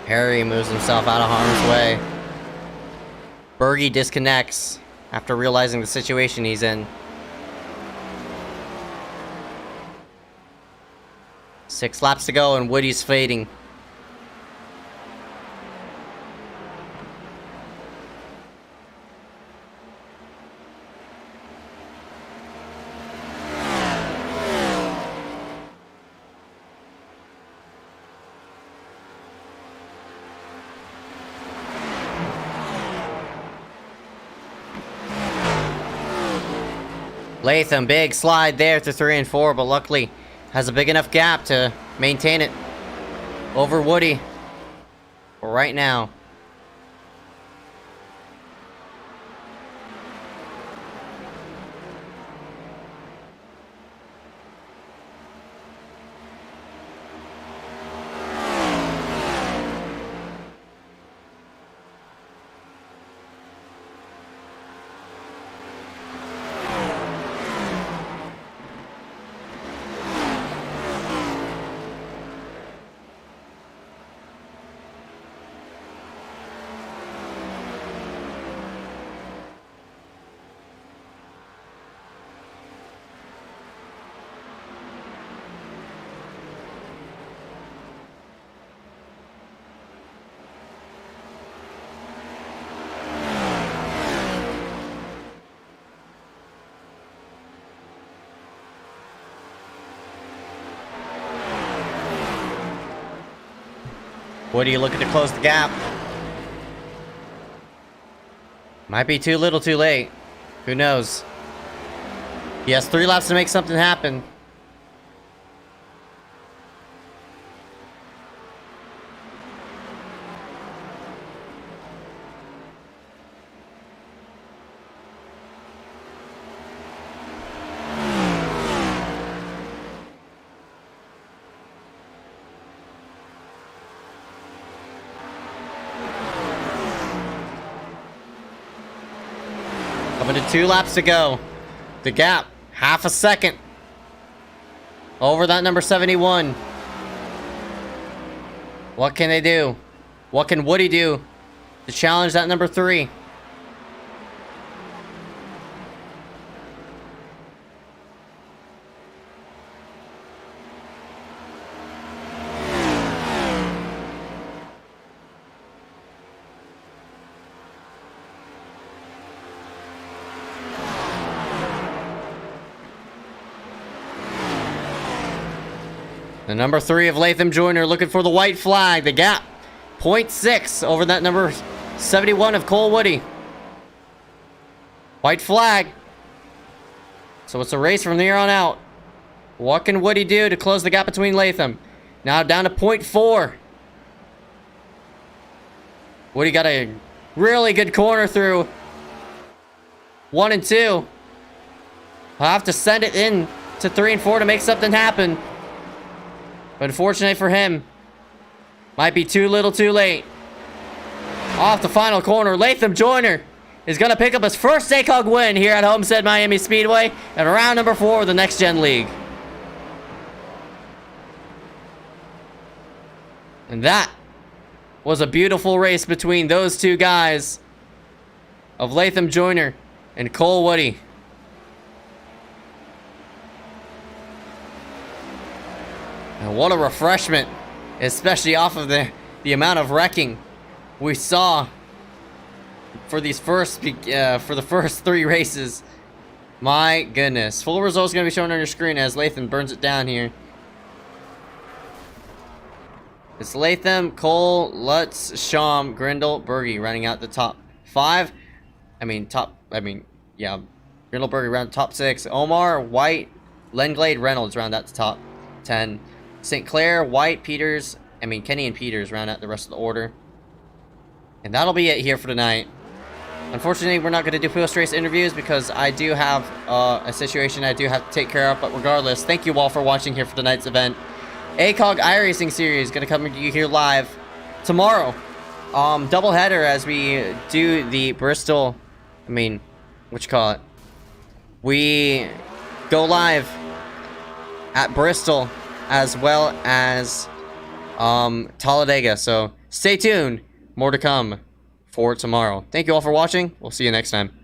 Harry moves himself out of harm's way. Bergie disconnects after realizing the situation he's in. 6 laps to go and Woody's fading. Latham, big slide there to 3 and 4, but luckily has a big enough gap to maintain it over Woody for right now. Woody looking to close the gap. Might be too little too late. Who knows? He has 3 laps to make something happen. Coming to 2 laps to go. The gap, half a second over that number 71. What can they do? What can Woody do to challenge that number 3? The number 3 of Latham Joyner looking for the white flag. The gap, 0.6 over that number 71 of Cole Woody. White flag. So it's a race from here on out. What can Woody do to close the gap between Latham? Now down to 0.4. Woody got a really good corner through 1 and 2. I'll have to send it in to 3 and 4 to make something happen. But unfortunately for him, might be too little too late. Off the final corner, Latham Joyner is going to pick up his first ACOG win here at Homestead-Miami Speedway and round number 4 of the Next Gen League. And that was a beautiful race between those two guys of Latham Joyner and Cole Woody. And what a refreshment, especially off of the amount of wrecking we saw for these for the first 3 races. My goodness. Full results going to be shown on your screen as Latham burns it down here. It's Latham, Cole, Lutz, Sham, Grindle, Bergie running out the top 5. Grindle, Bergie round top 6. Omar, White, Lenglade, Reynolds round out the top 10. St. Clair, White, Kenny and Peters round out the rest of the order. And that'll be it here for tonight. Unfortunately, we're not going to do post-race interviews because I do have a situation I do have to take care of. But regardless, thank you all for watching here for tonight's event. ACOG iRacing Series going to come to you here live tomorrow. Double header as we do the Bristol. I mean, what you call it? We go live at Bristol as well as Talladega. So stay tuned. More to come for tomorrow. Thank you all for watching. We'll see you next time.